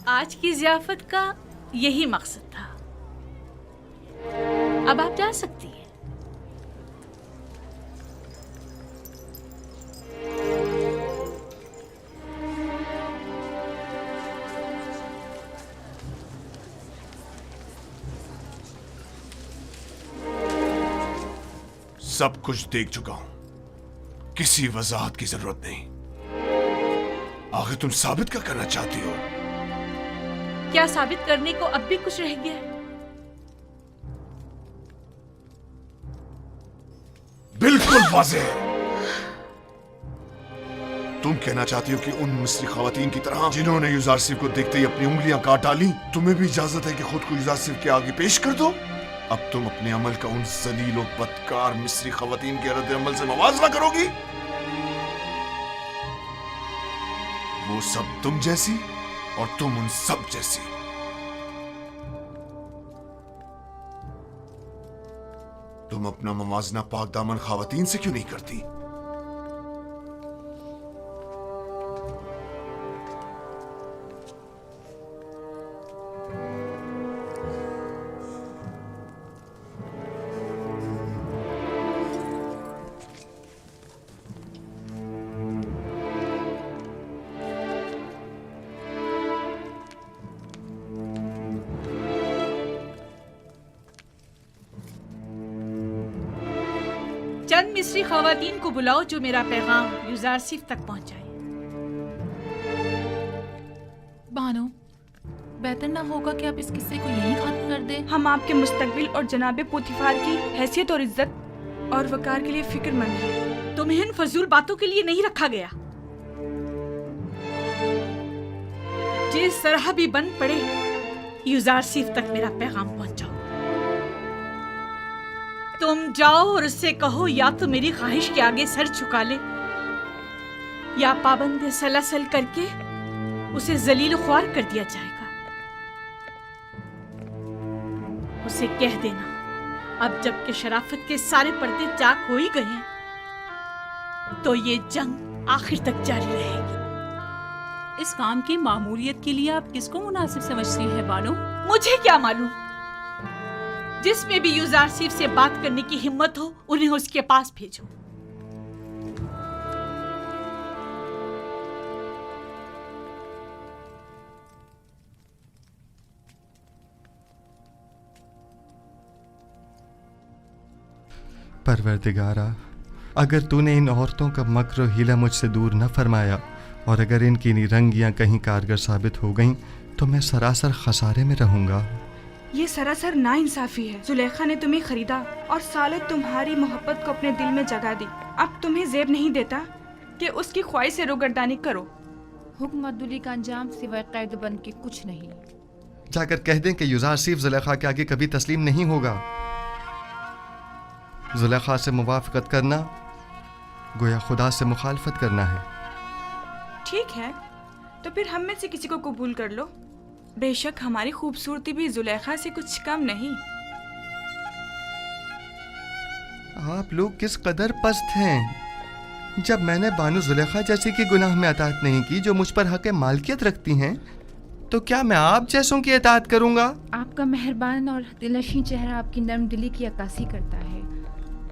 आज की ज़ियाफ़त का यही मकसद था। अब आप जा सकती हैं। सब कुछ देख चुका हूं, किसी वजाहत की जरूरत नहीं। आखिर तुम साबित क्या करना चाहती हो? क्या साबित करने को अब भी कुछ रह गया है? बिल्कुल वाज़ेह है। तुम कहना चाहती हो कि उन मिस्री खवातीन की तरह जिन्होंने यूजारसिफ को देखते ही अपनी उंगलियां काट डाली, तुम्हें भी इजाजत है कि खुद को यूजारसिफ के आगे पेश कर दो? अब तुम अपने अमल का उन जलील और बदकार मिस्री खवातीन के रद्द अमल से मवाजना करोगी? वो सब तुम जैसी और तुम उन सब जैसी। तुम अपना मवाजना पाक दामन खवातीन से क्यों नहीं करती? चंद मिस्री खवातीन को बुलाओ जो मेरा पैगाम यूजारसिफ तक पहुंचाए। बानो, बेहतर ना होगा कि आप इस किस्से को यहीं खत्म कर दें? हम आपके मुस्तकबिल और जनाबे पोतीफार की हैसियत और इज्जत और वकार के लिए फिक्रमंद हैं। तुम्हें इन फजूल बातों के लिए नहीं रखा गया। जिस तरह भी बन पड़े, यूजारसिफ तक मेरा पैगाम पहुंचाओ। तुम जाओ और उससे कहो या तो मेरी ख्वाहिश के आगे सर झुका ले या पाबंद सलसल करके उसे जलील ख्वार कर दिया जाएगा। उसे कह देना, अब जबकि शराफत के सारे पर्दे चाक हो ही गए हैं, तो ये जंग आखिर तक जारी रहेगी। इस काम की मामूलियत के लिए आप किसको मुनासिब समझती हैं बानो? मुझे क्या मालूम। जिसमें भी यूजारसिफ से बात करने की हिम्मत हो, उन्हें उसके पास भेजो। परवरदिगारा, अगर तूने इन औरतों का मक्र और हीला मुझसे दूर न फरमाया और अगर इनकी निरंगियां कहीं कारगर साबित हो गईं, तो मैं सरासर खसारे में रहूंगा। ये सरासर नाइंसाफी है। जुलेखा ने तुम्हें खरीदा और सालों तुम्हारी मोहब्बत को अपने दिल में जगा दी। अब तुम्हें ज़ेब नहीं देता कि उसकी ख्वाहिश से रोगर्दानी करो। हुक्म अब्दुल्ली का अंजाम सिवाय कैद बन के कुछ नहीं। जाकर कह दें कि यूजारसिफ जुलेखा के आगे कभी तस्लीम नहीं होगा। जुलेखा से मुवाफकत करना गोया खुदा से मुखालफत करना है। ठीक है, तो फिर हम में से किसी को कबूल कर लो। बेशक हमारी खूबसूरती भी जुलेखा से कुछ कम नहीं। आप लोग किस कदर पस्त हैं। जब मैंने बानो जुलेखा जैसी की गुनाह में अताअत नहीं की जो मुझ पर हक मालकियत रखती हैं, तो क्या मैं आप जैसों की अताअत करूंगा? आपका मेहरबान और दिलनशीं चेहरा आपकी नर्म दिली की अक्कासी करता है।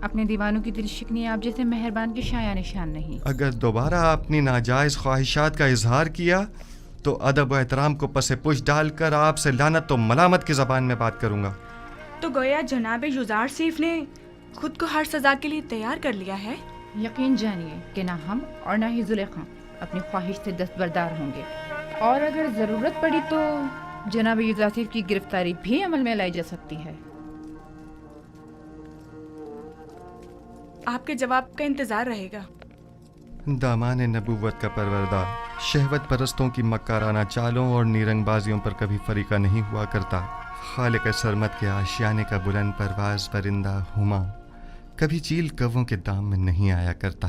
अपने दीवानों की दिलशिकनी आप जैसे मेहरबान के शाया निशान नहीं। अगर दोबारा अपनी नाजायज ख्वाहिशात का इजहार किया तो अदब व एहतराम को पसे पुश डालकर आपसे लानत तो मलामत की ज़बान में बात करूंगा। तो गोया जनाब यूजारसिफ ने खुद को हर सजा के लिए तैयार कर लिया है। यकीन जानिए कि ना हम और ना ही जुलेखा अपनी ख्वाहिश से दस्तबरदार होंगे, और अगर ज़रूरत पड़ी तो जनाब यूजारसिफ की गिरफ्तारी भी अमल में लाई जा सकती है। आपके जवाब का इंतजार रहेगा। दामान नबूवत का परवरदा शहवत परस्तों की मक्काराना चालों और नीरंगबाजियों पर कभी फरीका नहीं हुआ करता। खालिक सरमत के आशियाने का बुलंद परवाज परिंदा हुमा कभी चील कव्वों के दाम में नहीं आया करता।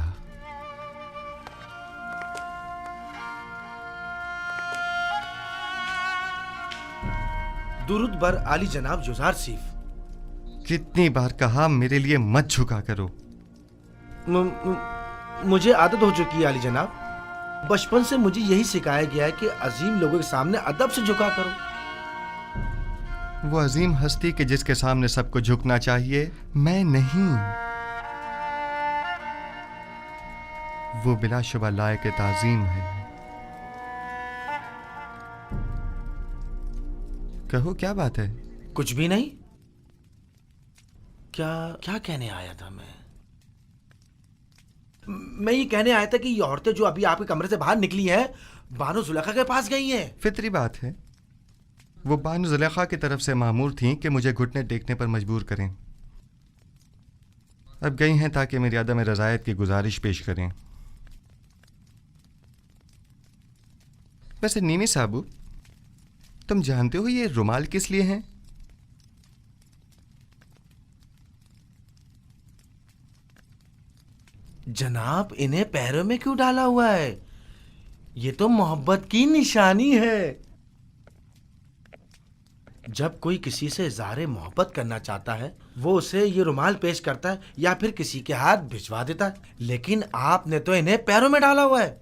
दुरूद बर आली जनाब यूजारसिफ। कितनी बार कहा मेरे लिए मत झुका करो। मुझे आदत हो चुकी है आली जनाब। बचपन से मुझे यही सिखाया गया है कि अजीम लोगों के सामने अदब से झुका करो। वो अजीम हस्ती के जिसके सामने सबको झुकना चाहिए, मैं नहीं। वो बिलाशुबह लायक ताज़ीम है। कहो क्या बात है? कुछ भी नहीं। क्या क्या कहने आया था मैं ये कहने आया था कि ये औरतें जो अभी आपके कमरे से बाहर निकली हैं, बानो जुलेखा के पास गई हैं। फितरी बात है। वो बानो जुलेखा की तरफ से मामूर थीं कि मुझे घुटने टेकने पर मजबूर करें। अब गई हैं ताकि मेरी अदम रज़ायत की गुजारिश पेश करें। वैसे नीमी साहब, तुम जानते हो ये रुमाल किस लिए हैं? जनाब, इन्हें पैरों में क्यों डाला हुआ है? ये तो मोहब्बत की निशानी है। जब कोई किसी से इज़हार मोहब्बत करना चाहता है, वो उसे ये रुमाल पेश करता है या फिर किसी के हाथ भिजवा देता है, लेकिन आपने तो इन्हें पैरों में डाला हुआ है।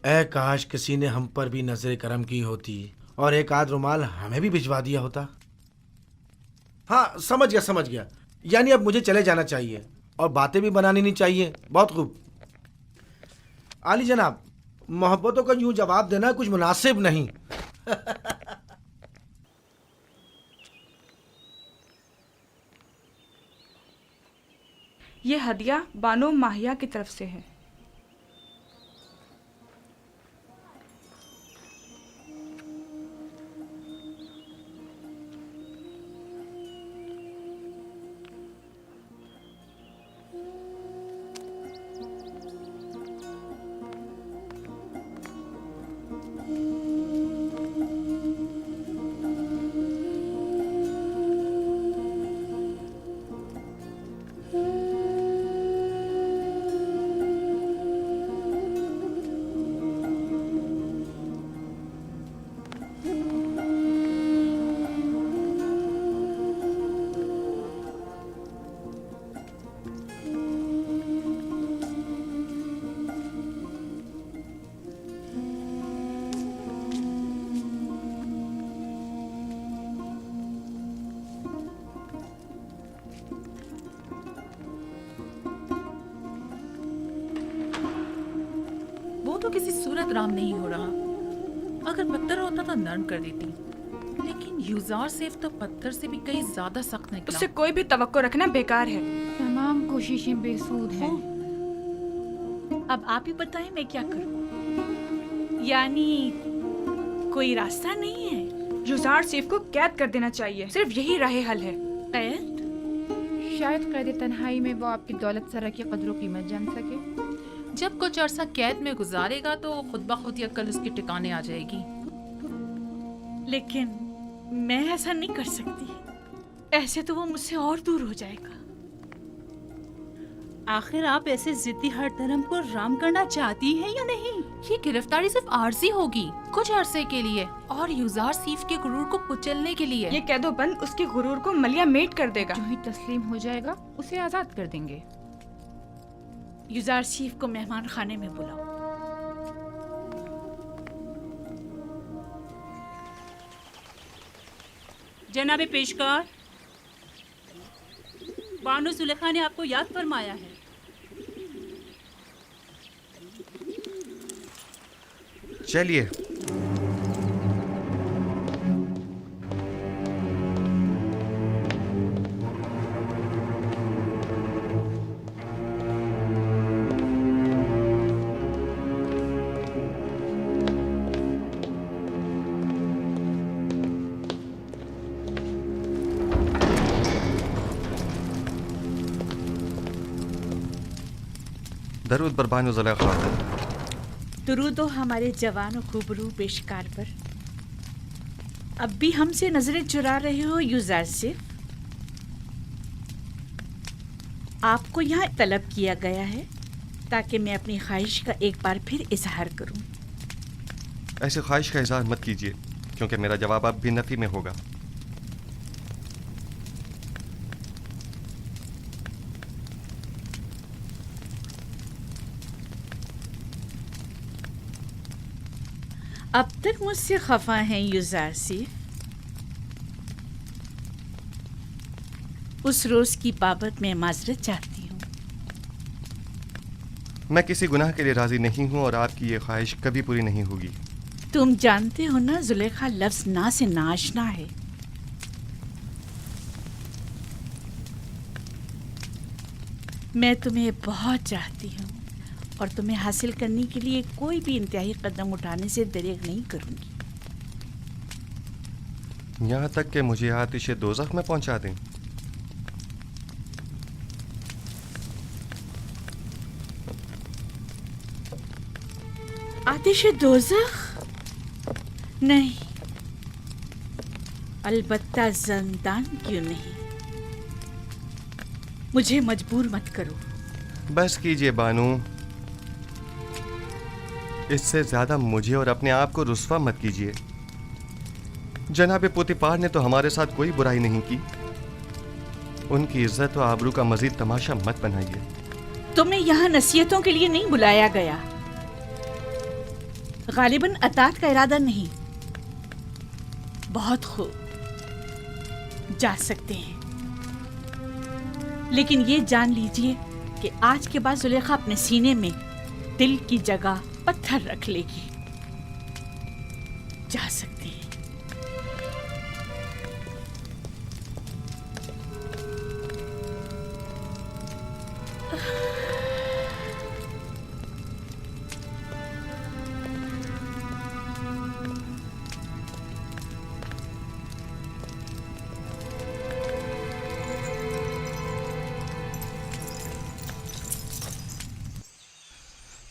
ऐ काश किसी ने हम पर भी नजर करम की होती और एक आध रुमाल हमें भी भिजवा दिया होता। हाँ, समझ गया। यानी अब मुझे चले जाना चाहिए और बातें भी बनानी नहीं चाहिए। बहुत खूब। आली जनाब, मोहब्बतों का यूं जवाब देना कुछ मुनासिब नहीं। ये हदिया बानो माहिया की तरफ से है। वो तो किसी सूरत राम नहीं हो रहा। अगर पत्थर होता तो नरम कर देती, लेकिन यूजार सेफ तो पत्थर से भी कहीं ज्यादा सख्त निकला। उससे कोई भी तवक्को रखना बेकार है। तमाम कोशिशें बेसूद हैं। अब आप ही बताएं मैं क्या करूं? यानी कोई रास्ता नहीं है? युजार सीफ को कैद कर देना चाहिए। सिर्फ यही राह हल है। कैद? शायद कैद तन्हाई में वो आपकी दौलत सरा की कदर कीमत जान सके। जब कुछ अरसा कैद में गुजारेगा तो खुद ब खुद या कल उसके ठिकाने आ जाएगी। लेकिन मैं ऐसा नहीं कर सकती। ऐसे तो वो मुझसे और दूर हो जाएगा। आखिर आप ऐसे जिद्दी हर धर्म को राम करना चाहती हैं या नहीं? ये गिरफ्तारी सिर्फ आर्जी होगी, कुछ अरसे के लिए, और यूजार सीफ के गुरूर को कुचलने के लिए। ये कैदोबंद उसके गुरूर को मलिया मेट कर देगा। जो ही तस्लीम हो जाएगा उसे आजाद कर देंगे। यूजार सीफ को मेहमान खाने में बुलाओ। जनाबे पेशकार, बानो जुलेखा ने आपको याद फरमाया है। चलिए। दरूद बर बानो जुलेखा। दुरूद हो हमारे जवान और खूबरू पेशकार पर। अब भी हमसे नजरें चुरा रहे हो यूजार से। आपको यहाँ तलब किया गया है ताकि मैं अपनी ख्वाहिश का एक बार फिर इजहार करूं। ऐसे ख्वाहिश का इजहार मत कीजिए, क्योंकि मेरा जवाब अब भी नफी में होगा। अब तक मुझसे खफा हैं युजारसिफ? उस रोज की बाबत मैं माजरत चाहती हूँ। मैं किसी गुनाह के लिए राजी नहीं हूँ और आपकी ये ख्वाहिश कभी पूरी नहीं होगी। तुम जानते हो ना, जुलेखा लफ्ज ना से नाशना है। मैं तुम्हें बहुत चाहती हूँ और तुम्हें हासिल करने के लिए कोई भी इंतहाई कदम उठाने से दरेग नहीं करूँगी। यहाँ तक कि मुझे आतिश दोज़ख में पहुँचा दें। आतिश दोज़ख? नहीं, अलबत्ता ज़ंदान क्यों नहीं। मुझे मजबूर मत करो। बस कीजिए बानू, इससे ज्यादा मुझे और अपने आप को रुस्वा मत कीजिए। जनाब पोतीफार ने तो हमारे साथ कोई बुराई नहीं की। उनकी इज्जत और आबरू का मजीद तमाशा मत बनाइए। तुम्हें यहाँ नसीहतों के लिए नहीं बुलाया गया। गालिबन अतात का इरादा नहीं। बहुत खूब, जा सकते हैं, लेकिन ये जान लीजिए कि आज के बाद जुलेखा अपने सीने में दिल की जगह पत्थर रख लेगी। जा सकते हैं।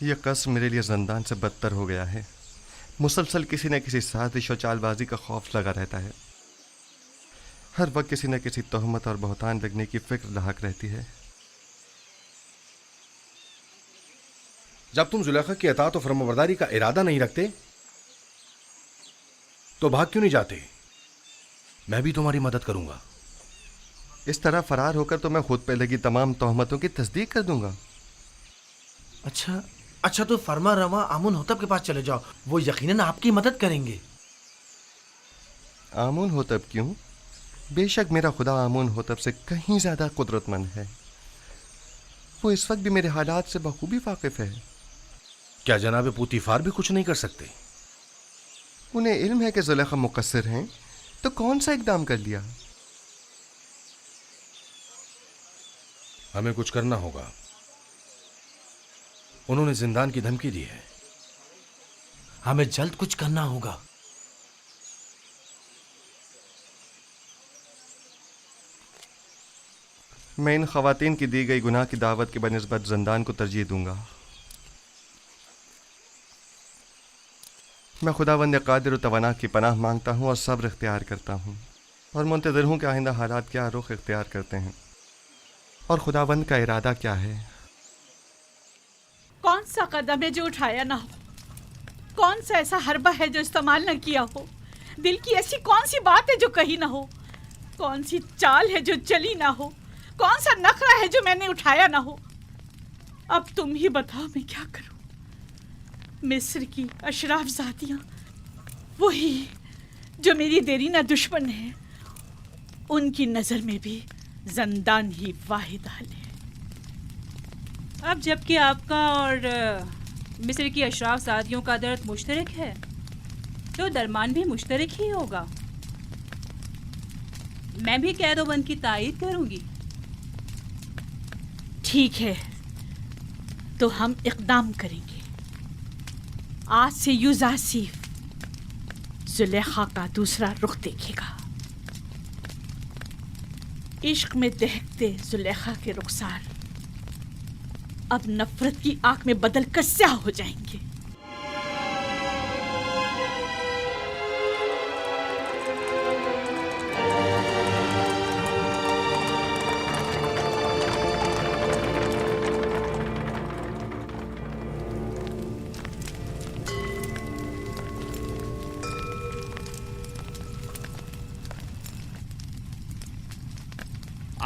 यह कसम मेरे लिए ज़ंदान से बदतर हो गया है। मुसलसल किसी न किसी साजिश और चालबाजी का खौफ लगा रहता है। हर वक्त किसी न किसी तोहमत और बहतान लगने की फिक्र लाहक रहती है। जब तुम जुलेखा की अतात और फरमाबरदारी का इरादा नहीं रखते तो भाग क्यों नहीं जाते? मैं भी तुम्हारी मदद करूंगा। इस तरह फरार होकर तो मैं खुद पे लगी तमाम तोहमतों की तस्दीक कर दूंगा। अच्छा तो फरमा रवा आमुन होतब के पास चले जाओ, वो यकीनन आपकी मदद करेंगे। आमुन होतब क्यों? बेशक मेरा खुदा आमुन होतब से कहीं ज्यादा कुदरतमंद है। वो इस वक्त भी मेरे हालात से बखूबी वाकिफ है। क्या जनाब पोतीफार भी कुछ नहीं कर सकते? उन्हें इल्म है कि जुलेखा मुकस्सिर हैं, तो कौन सा इकदाम कर लिया? हमें कुछ करना होगा। उन्होंने जिंदान की धमकी दी है। हमें जल्द कुछ करना होगा। मैं इन खवातीन की दी गई गुनाह की दावत के बनिस्बत जिंदान को तरजीह दूंगा। मैं खुदावंद कादिर व तवाना की पनाह मांगता हूँ और सब्र इख्तियार करता हूँ और मुंतज़िर हूँ कि आइंदा हालात क्या रुख इख्तियार करते हैं और खुदावंद का इरादा क्या है। कौन सा कदम है जो उठाया ना हो? कौन सा ऐसा हरबा है जो इस्तेमाल न किया हो? दिल की ऐसी कौन सी बात है जो कही ना हो? कौन सी चाल है जो चली ना हो? कौन सा नखरा है जो मैंने उठाया ना हो? अब तुम ही बताओ मैं क्या करूं? मिस्र की अशराफ ज़ातियां, वही जो मेरी देरीना दुश्मन है, उनकी नज़र में भी ज़ंदान ही वाहिद हल है। अब जबकि आपका और मिस्र की अशराफ सादियों का दर्द मुश्तरक है, तो दरमान भी मुश्तरक ही होगा। मैं भी कैदोबंद की तायीद करूंगी। ठीक है, तो हम इक़दाम करेंगे। आज से युजासिफ जुलेखा का दूसरा रुख देखेगा। इश्क में दहकते जुलेखा के रुखसार अब नफरत की आंख में बदल कर स्याह हो जाएंगे।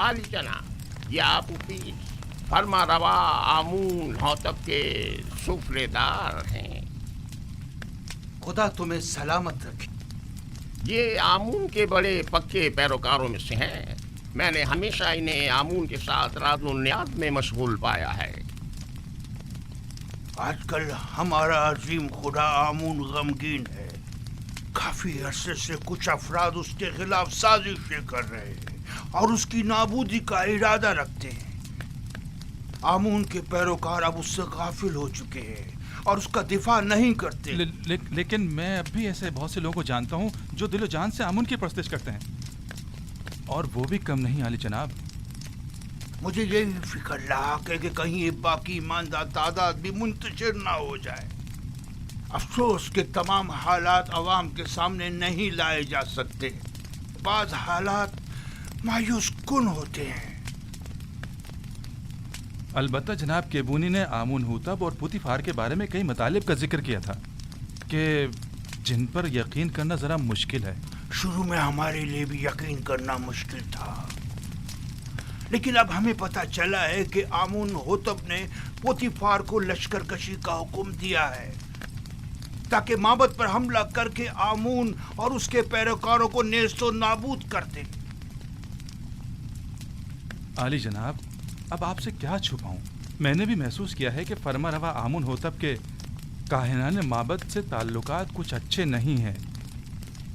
आली जनाब या पुपी फरमा रवा आमून हौतब के सुफरेदार हैं। खुदा तुम्हें सलामत रखे। ये आमून के बड़े पक्के पैरोकारों में से हैं। मैंने हमेशा इन्हें आमून के साथ राज़ो न्याज़ में मशगूल पाया है। आजकल हमारा अजीम खुदा आमून गमगीन है। काफी अरसे से कुछ अफराद उसके खिलाफ साजिशें कर रहे हैं और उसकी नाबूदी का इरादा रखते हैं। आमून के पैरोकार अब उससे गाफिल हो चुके हैं और उसका दिफा नहीं करते। लेकिन मैं अब भी ऐसे बहुत से लोगों को जानता हूँ जो दिलो जान से आमून की परस्तिश करते हैं, और वो भी कम नहीं आली जनाब। मुझे यही फिक्र रहा कि कहीं ये बाकी ईमानदार तादाद भी मुंतशिर ना हो जाए। अफसोस के तमाम हालात अवाम के सामने नहीं लाए जा सकते। बाज़ हालात मायूस कुन होते हैं। अलबत्ता जनाब केबूनी ने आमून हुतब और पुतीफार के बारे में कई मतालिब का जिक्र किया था कि जिन पर यकीन करना ज़रा मुश्किल है। शुरू में हमारे लिए भी यकीन करना मुश्किल था, लेकिन अब हमें पता चला है कि आमून होतब ने पोतीफार को लश्कर कशी का हुक्म दिया है ताकि माबद पर हमला करके आमून और उसके पैरोकारों को नेस्तो नाबूद कर दे। आली जनाब, अब आपसे क्या छुपाऊं? मैंने भी महसूस किया है कि फरमा रवा आमून होतब के काहिनाने माबद से ताल्लुकात कुछ अच्छे नहीं हैं,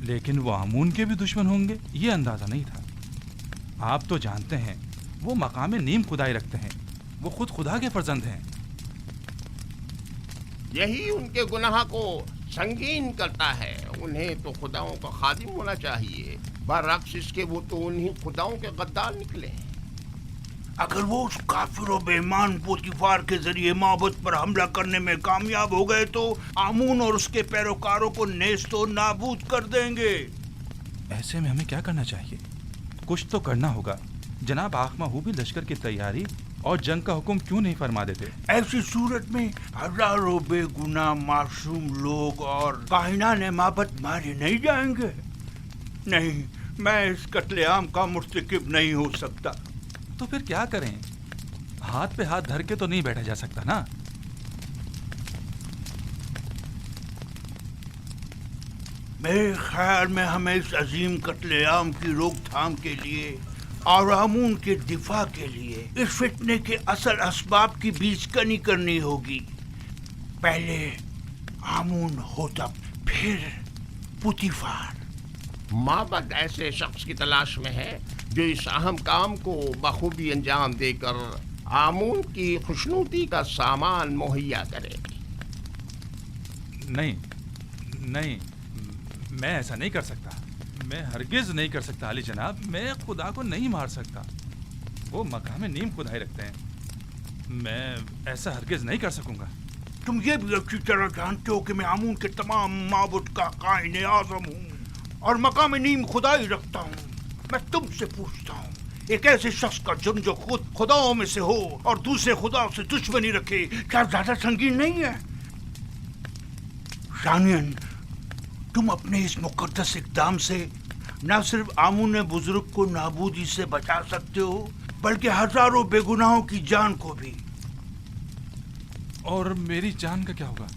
लेकिन वो आमून के भी दुश्मन होंगे ये अंदाज़ा नहीं था। आप तो जानते हैं वो मकाम नीम खुदाई रखते हैं, वो खुद खुदा के फर्जंद हैं। यही उनके गुनाह को संगीन करता है। उन्हें तो खुदाओं का खादिम होना चाहिए, बरअक्स इसके वो तो उन्हीं खुदाओं के गद्दार निकले। अगर वो उस काफिर और बेईमान पोतीफार के जरिए माबद पर हमला करने में कामयाब हो गए तो आमून और उसके पैरोकारों को नेस्तो नाबूद कर देंगे। ऐसे में हमें क्या करना चाहिए? कुछ तो करना होगा। जनाब आखमाहू भी लश्कर की तैयारी और जंग का हुक्म क्यों नहीं फरमा देते? ऐसी सूरत में हजारों बेगुनाह मासूम लोग और काहिनाने माबद मारे नहीं जाएंगे। नहीं, मैं इस कत्लेआम का मुर्तकिब नहीं हो सकता। तो फिर क्या करें? हाथ पे हाथ धर के तो नहीं बैठा जा सकता ना। मेरे ख्याल में हमें इस अजीम कत्लेआम की रोकथाम के लिए और आमून के दिफा के लिए इस फितने के असल असबाब की बीजकनी करनी होगी। पहले आमून होतब, फिर पुतीफार। माबद ऐसे शख्स की तलाश में है जो इस अहम काम को बखूबी अंजाम देकर आमून की खुशनुदी का सामान मुहैया करे। नहीं नहीं, मैं ऐसा नहीं कर सकता। मैं हरगिज नहीं कर सकता अली जनाब। मैं खुदा को नहीं मार सकता। वो मकाम नीम खुदाई रखते हैं। मैं ऐसा हरगिज नहीं कर सकूंगा। तुम ये भी अच्छी तरह जानते हो कि मैं आमून के तमाम माबुद का कायने आज़म हूँ और मकाम नीम खुदाई रखता हूँ। मैं तुमसे पूछता हूँ, एक ऐसे शख्स का जुर्म जो खुद खुदाओं में से हो और दूसरे खुदाओं से दुश्मनी रखे, क्या ज्यादा संगीन नहीं है? शानियन, तुम अपने इस मुकद्दस इक़दाम से न सिर्फ आमून बुजुर्ग को नाबूदी से बचा सकते हो बल्कि हजारों बेगुनाहों की जान को भी। और मेरी जान का क्या होगा?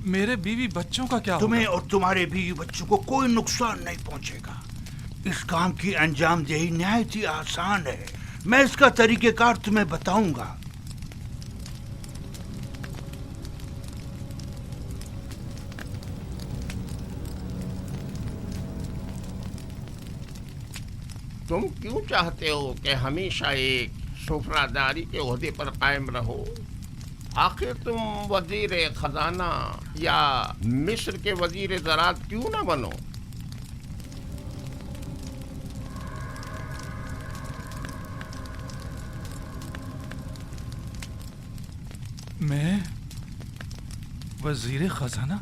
मेरे बीवी बच्चों का क्या तुम्हें होगा? और तुम्हारे बीवी बच्चों को कोई नुकसान नहीं पहुंचेगा। इस काम की अंजामदेही निहायत ही आसान है। मैं इसका तरीक़ेकार तुम्हें बताऊंगा। तुम क्यों चाहते हो कि हमेशा एक सुफरादारी के ओहदे पर कायम रहो? आखिर तुम वजीर खजाना या मिस्र के वजीर ज़राअत क्यों ना बनो? मैं वजीर खजाना,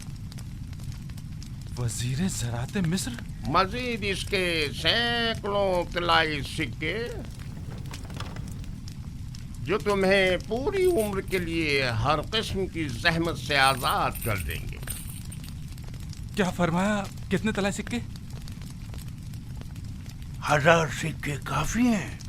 वजीर ज़राअत मिस्र? मजीद इसके सैकड़ों तिलाई सिक्के जो तुम्हें पूरी उम्र के लिए हर किस्म की जहमत से आजाद कर देंगे। क्या फरमाया? कितने तलाए सिक्के? 1000 सिक्के काफी हैं।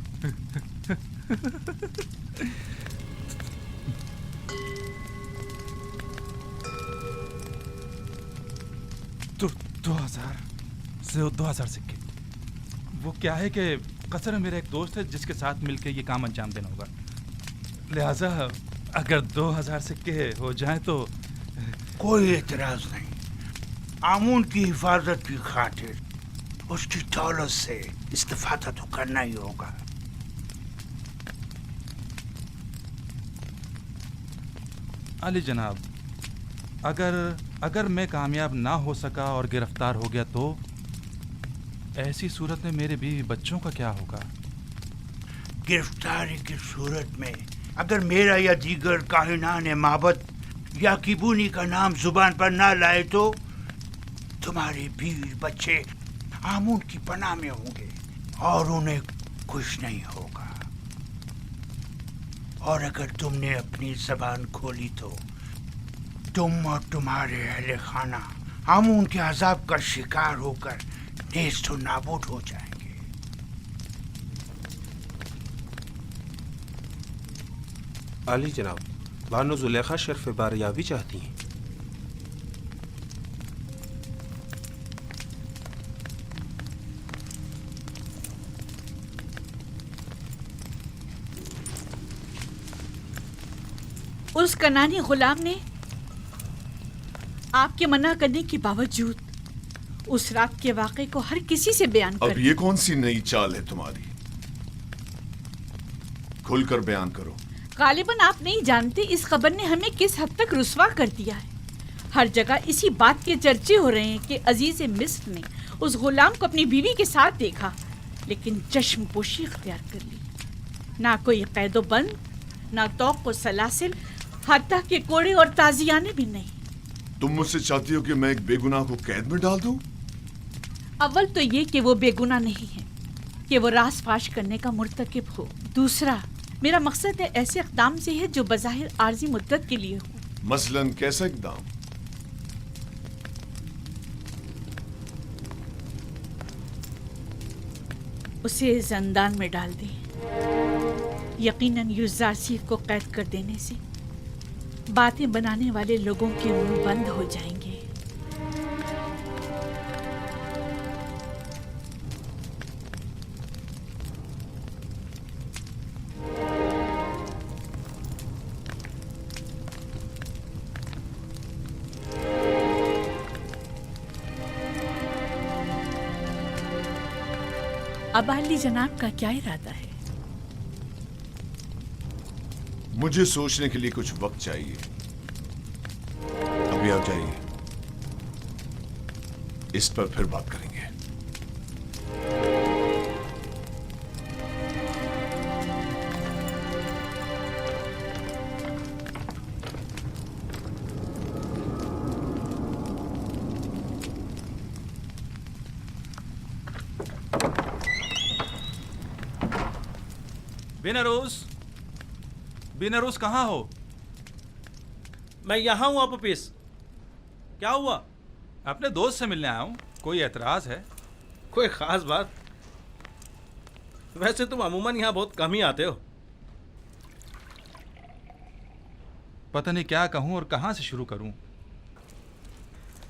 दो हजार से 2000 सिक्के। वो क्या है कि कतर में मेरा एक दोस्त है जिसके साथ मिलकर ये काम अंजाम देना होगा, लिहाजा अगर 2000 सिक्के हो जाए तो। कोई एतराज नहीं। आमून की हिफाजत की खातिर उसकी दौलत से इस्तेफादा तो करना ही होगा। अली जनाब, अगर मैं कामयाब ना हो सका और गिरफ्तार हो गया तो ऐसी सूरत में मेरे बीवी बच्चों का क्या होगा? गिरफ्तारी की सूरत में अगर मेरा या दीगर काहिनान माबद या किबूनी का नाम जुबान पर ना लाए तो तुम्हारे बीवी बच्चे आमून की पनाह में होंगे और उन्हें कुछ नहीं होगा। और अगर तुमने अपनी जबान खोली तो तुम और तुम्हारे अहले खाना आमून के अजाब का शिकार होकर नेस्त व नाबूद हो जाएंगे। आली जनाब, बानो जुलेखा शर्फ बारियाबी चाहती हैं। उस कनानी गुलाम ने आपके मना करने के बावजूद उस रात के वाक़े को हर किसी से बयान कर अब ये कौन सी नई चाल है तुम्हारी? खुलकर बयान करो। गालिबन आप नहीं जानते इस खबर ने हमें किस हद तक रुस्वा कर दिया है। हर जगह इसी बात के चर्चे हो रहे हैं कि अजीज मिस्र ने उस गुलाम को अपनी बीवी के साथ देखा, लेकिन चश्मपोशी इख्तियार कर ली। ना कोई कैदो बंद, ना तौक व सलासिल, हत्ता के कोड़े और ताजियाने भी नहीं। तुम मुझसे चाहती हो कि मैं एक बेगुनाह को कैद में डाल दूं? अव्वल तो ये कि वो बेगुनाह नहीं है, कि वो राज फाश करने का मुर्तकिब हो। दूसरा, मेरा मकसद है ऐसे इक़दाम से है जो बज़ाहिर आर्जी मुद्दत के लिए हो। मसलन कैसा इक़दाम? उसे ज़ंदान में डाल दें। यकीनन युज़ारसीफ को कैद कर देने से बातें बनाने वाले लोगों के मुंह बंद हो जाएंगे। अब अली जनाब का क्या इरादा है? मुझे सोचने के लिए कुछ वक्त चाहिए। अभी आ जाइए, इस पर फिर बात करेंगे। बिनरोज कहाँ हो? मैं यहाँ हूँ अपोपिस। क्या हुआ? अपने दोस्त से मिलने आया हूँ। कोई एतराज है? कोई ख़ास बात? वैसे तुम अमूमन यहाँ बहुत कम ही आते हो। पता नहीं क्या कहूँ और कहाँ से शुरू करूँ।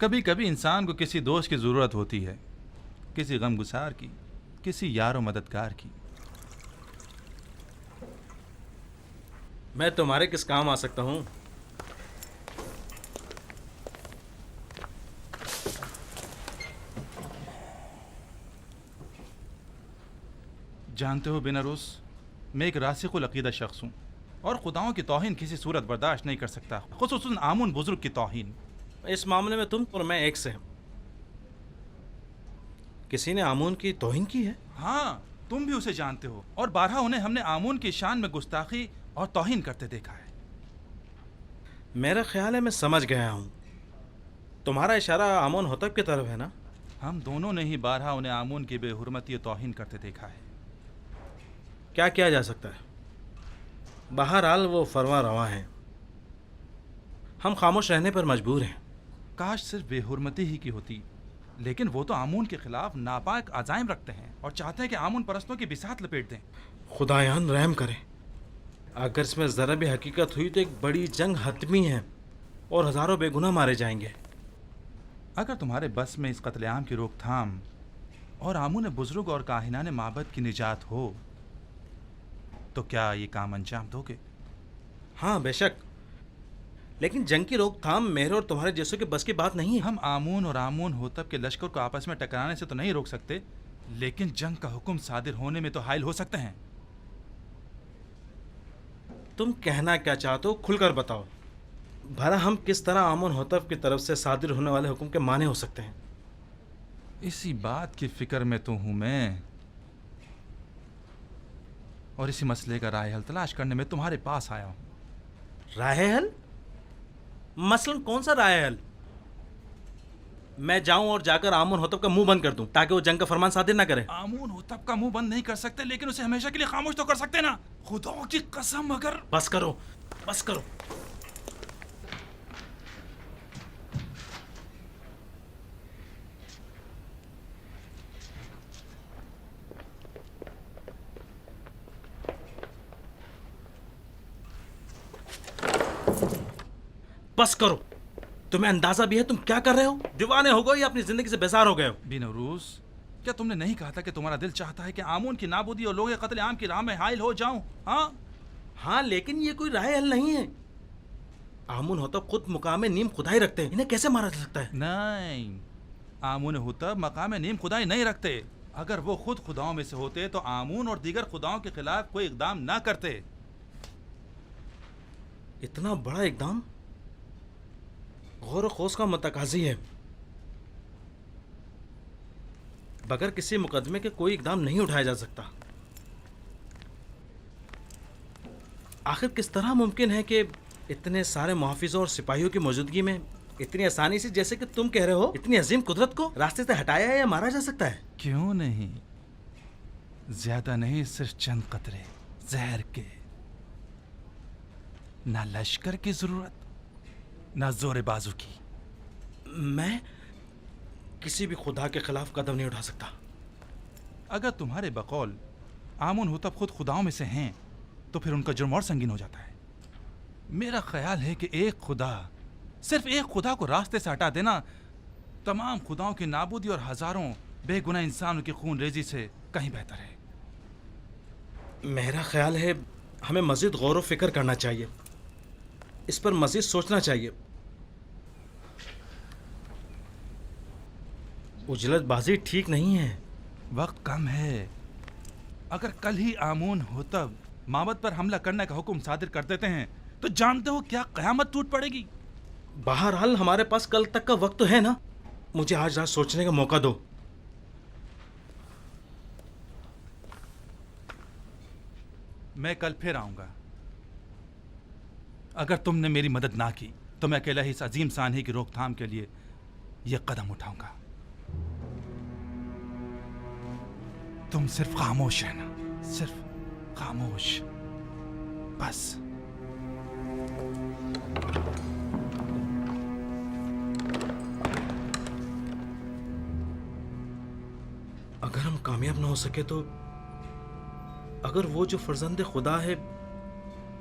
कभी कभी इंसान को किसी दोस्त की ज़रूरत होती है, किसी गमगुसार की, किसी यार व मददगार की। मैं तुम्हारे किस काम आ सकता हूँ? जानते हो बिनरोज, मैं एक रासिकुल अकीदा शख्स हूँ और खुदाओं की तौहीन किसी सूरत बर्दाश्त नहीं कर सकता, खुसूसन आमुन बुजुर्ग की तौहीन। इस मामले में तुम और मैं एक से हैं। किसी ने आमून की तौहीन की है? हाँ, तुम भी उसे जानते हो और बारहा उन्हें हमने आमून की शान में गुस्ताखी और तौहीन करते देखा है। मेरा ख्याल है मैं समझ गया हूँ। तुम्हारा इशारा आमून होतब की तरफ है ना? हम दोनों ने ही बारहा उन्हें आमून की बेहुरमती और तौहीन करते देखा है। क्या किया जा सकता है? बहरहाल वो फरवा रवा हैं। हम खामोश रहने पर मजबूर हैं। काश सिर्फ बेहुरमती ही की होती, लेकिन वो तो आमून के खिलाफ नापाक अजाइम रखते हैं और चाहते हैं कि आमून परस्तों की बिसात लपेट दें। खुदायान रहम करे। अगर इसमें ज़रा भी हकीकत हुई तो एक बड़ी जंग हतमी है और हज़ारों बेगुनाह मारे जाएंगे। अगर तुम्हारे बस में इस कत्लेआम की रोकथाम और आमून बुजुर्ग और काहिनान माबद की निजात हो तो क्या ये काम अंजाम दोगे? हाँ बेशक, लेकिन जंग की रोकथाम मेरे और तुम्हारे जैसों के बस की बात नहीं है। हम आमून और आमून होतब के लश्कर को आपस में टकराने से तो नहीं रोक सकते, लेकिन जंग का हुक्म सादिर होने में तो हायल हो सकते हैं। तुम कहना क्या चाहते हो खुलकर बताओ। भला हम किस तरह आमून होतब की तरफ से सादिर होने वाले हुक्म के माने हो सकते हैं? इसी बात की फिक्र में तो हूं मैं, और इसी मसले का राह हल तलाश करने में तुम्हारे पास आया हूं। राह हल? मसलन कौन सा राह हल? मैं जाऊं और जाकर आमून होतब का मुंह बंद कर दूं ताकि वो जंग का फरमान सादिर ना करे? आमून होतब का मुंह बंद नहीं कर सकते, लेकिन उसे हमेशा के लिए खामोश तो कर सकते ना। खुदा की कसम, अगर बस करो, बस करो। बस करो। तुम्हें अंदाजा भी है तुम क्या कर रहे हो? दीवाने हो गए या अपनी जिंदगी से बेजार हो गए हो? बिनौरूस, क्या तुमने नहीं कहा था कि तुम्हारा दिल चाहता है कि आमून की नाबूदी और लोग कत्ल आम की राह में हायल हो जाऊं? हाँ, लेकिन ये कोई राह हल नहीं है। आमून होतब खुद मुकाम नीम खुदाई रखते हैं, इन्हें कैसे मारा जा सकता है? नहीं, आमून होतब मकाम नीम खुदाई नहीं रखते। अगर वो खुद खुदाओं में से होते तो आमून और दीगर खुदाओं के खिलाफ कोई इकदाम ना करते। इतना बड़ा इकदाम गौर खोज का मुतकाजी है। बगैर किसी मुकदमे के कोई इकदाम नहीं उठाया जा सकता। आखिर किस तरह मुमकिन है कि इतने सारे मुहाफिजों और सिपाहियों की मौजूदगी में इतनी आसानी से, जैसे कि तुम कह रहे हो, इतनी अजीम कुदरत को रास्ते से हटाया या मारा जा सकता है? क्यों नहीं, ज्यादा नहीं, सिर्फ चंद कतरे जहर के। ना लश्कर की जरूरत, ना जोर बाजू की। मैं किसी भी खुदा के खिलाफ कदम नहीं उठा सकता। अगर तुम्हारे बकौल आमून होतब खुद खुदाओं में से हैं तो फिर उनका जुर्म और संगीन हो जाता है। मेरा ख्याल है कि एक खुदा, सिर्फ एक खुदा को रास्ते से हटा देना तमाम खुदाओं की नाबूदी और हजारों बेगुनाह इंसानों की खून रेजी से कहीं बेहतर है। मेरा ख्याल है हमें मजीद गौर व फिक्र करना चाहिए, इस पर मजीद सोचना चाहिए। उजलतबाजी ठीक नहीं है। वक्त कम है। अगर कल ही आमून होतब माबद पर हमला करने का हुक्म सादिर कर देते हैं तो जानते हो क्या कयामत टूट पड़ेगी। बहरहाल हमारे पास कल तक का वक्त तो है ना। मुझे आज रात सोचने का मौका दो। मैं कल फिर आऊंगा। अगर तुमने मेरी मदद ना की तो मैं अकेला ही इस अजीम सानही की रोकथाम के लिए यह कदम उठाऊंगा। तुम सिर्फ खामोश रहना, सिर्फ खामोश, बस। अगर हम कामयाब ना हो सके तो, अगर वो जो फर्जंद खुदा है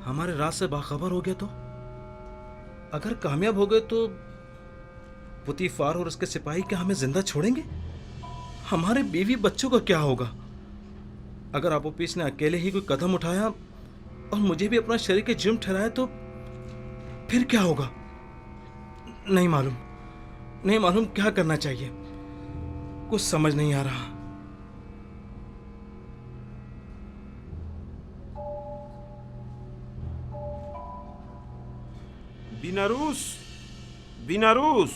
हमारे राज से बाखबर हो गया तो, अगर कामयाब हो गए तो पुतीफार और उसके सिपाही क्या हमें जिंदा छोड़ेंगे? हमारे बीवी बच्चों का क्या होगा? अगर आपोपीस ने अकेले ही कोई कदम उठाया और मुझे भी अपना शरीक जुर्म ठहराया तो फिर क्या होगा? नहीं मालूम क्या करना चाहिए। कुछ समझ नहीं आ रहा। बिनारूस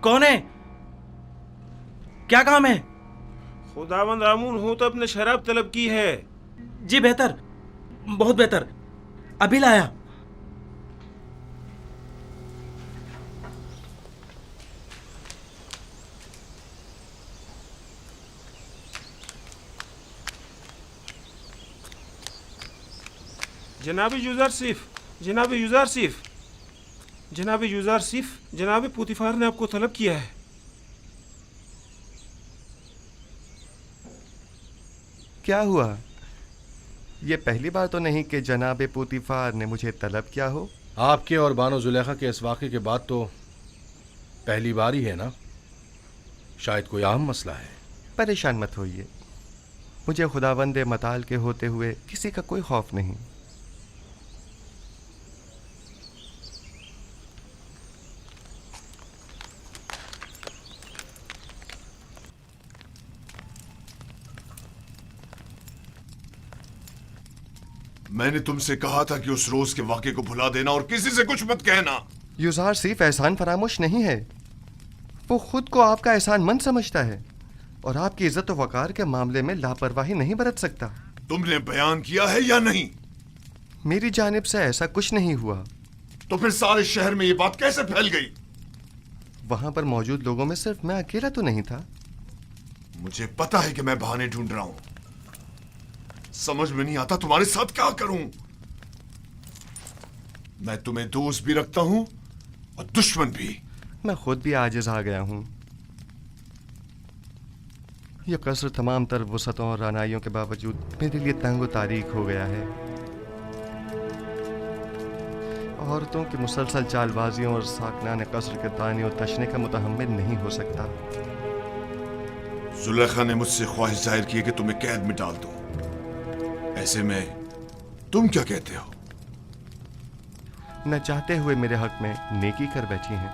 कौन है? क्या काम है? खुदावंद आमून होतब ने शराब तलब की है। जी बेहतर, बहुत बेहतर, अभी लाया। जनाब यूज़रसिफ, जनाब पुतीफार ने आपको तलब किया है। क्या हुआ? ये पहली बार तो नहीं कि जनाब पुतीफार ने मुझे तलब किया हो। आपके और बानो जुलेखा के इस वाक़े के बाद तो पहली बार ही है ना? शायद कोई अहम मसला है। परेशान मत होइए, मुझे खुदावंद मताल के होते हुए किसी का कोई खौफ नहीं। मैंने तुमसे कहा था कि उस रोज के वाक़े को भुला देना और किसी से कुछ मत कहना। युजार सिर्फ एहसान फरामोश नहीं है, वो खुद को आपका एहसानमंद समझता है और आपकी इज्जत और वकार के मामले में लापरवाही नहीं बरत सकता। तुमने बयान किया है या नहीं? मेरी जानिब से ऐसा कुछ नहीं हुआ। तो फिर सारे शहर में ये बात कैसे फैल गई? वहां पर मौजूद लोगों में सिर्फ मैं अकेला तो नहीं था। मुझे पता है कि मैं बहाने ढूंढ रहा हूं। समझ में नहीं आता तुम्हारे साथ क्या करूं। मैं तुम्हें दोस्त भी रखता हूं और दुश्मन भी। मैं खुद भी आजिज आ गया हूं। यह कसर तमाम तर वसतों और रानाइयों के बावजूद मेरे लिए तंग तारीख हो गया है। औरतों की मुसलसल चालबाजियों और साकनान कसर के ताने और तशने का मुतहम्मिल नहीं हो सकता। जुलेखा ने मुझसे ख्वाहिश जाहिर की कि तुम्हें कैद में डाल दूं। ऐसे में तुम क्या कहते हो? न चाहते हुए मेरे हक में नेकी कर बैठी हैं।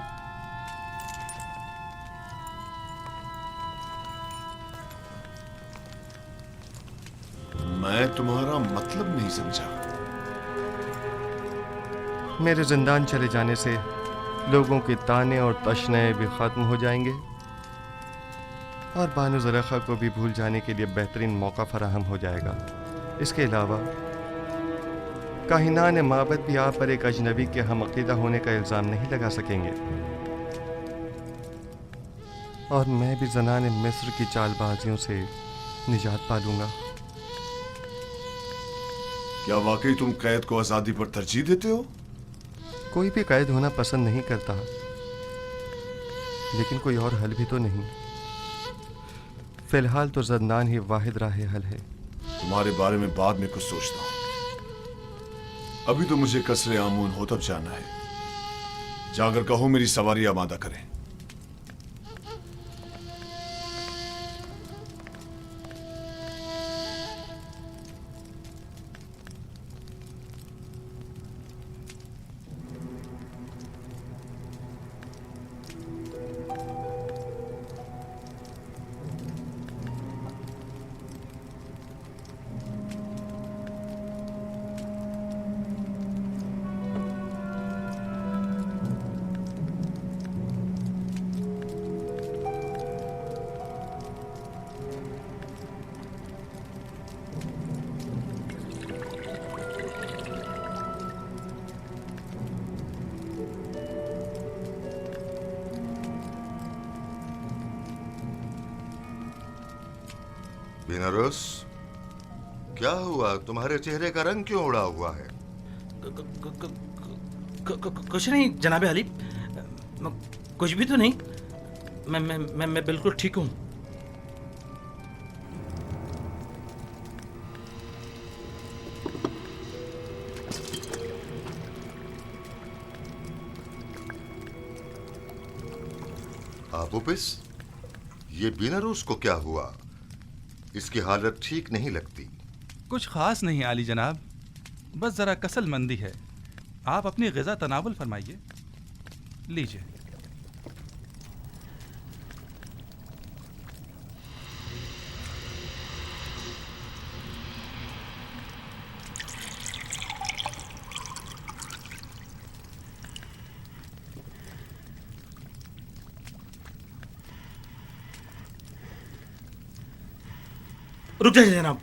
मैं तुम्हारा मतलब नहीं समझा। मेरे जिंदान चले जाने से लोगों के ताने और तशने भी खत्म हो जाएंगे और बानो ज़ुलेखा को भी भूल जाने के लिए बेहतरीन मौका फराहम हो जाएगा। इसके अलावा काहिनान माबद भी आप पर एक अजनबी के हम अकीदा होने का इल्ज़ाम नहीं लगा सकेंगे और मैं भी ज़नान मिस्र की चालबाजियों से निजात पा लूंगा। क्या वाकई तुम कैद को आज़ादी पर तरजीह देते हो? कोई भी कैद होना पसंद नहीं करता, लेकिन कोई और हल भी तो नहीं। फिलहाल तो ज़ंदान ही वाहिद राह हल है। तुम्हारे बारे में बाद में कुछ सोचता हूं। अभी तो मुझे कसरे आमून होतब जाना है। जाकर कहो मेरी सवारी आमादा करें। बिनारस, क्या हुआ? तुम्हारे चेहरे का रंग क्यों उड़ा हुआ है? कुछ नहीं जनाबे अली, कुछ भी तो नहीं। मैं बिल्कुल ठीक हूँ। आबुपिस, ये बिनारस को क्या हुआ? इसकी हालत ठीक नहीं लगती। कुछ खास नहीं आली जनाब, बस जरा कसलमंदी है। आप अपनी ग़िज़ा तनावुल फरमाइए। लीजिए। रुक जाइए जनाब।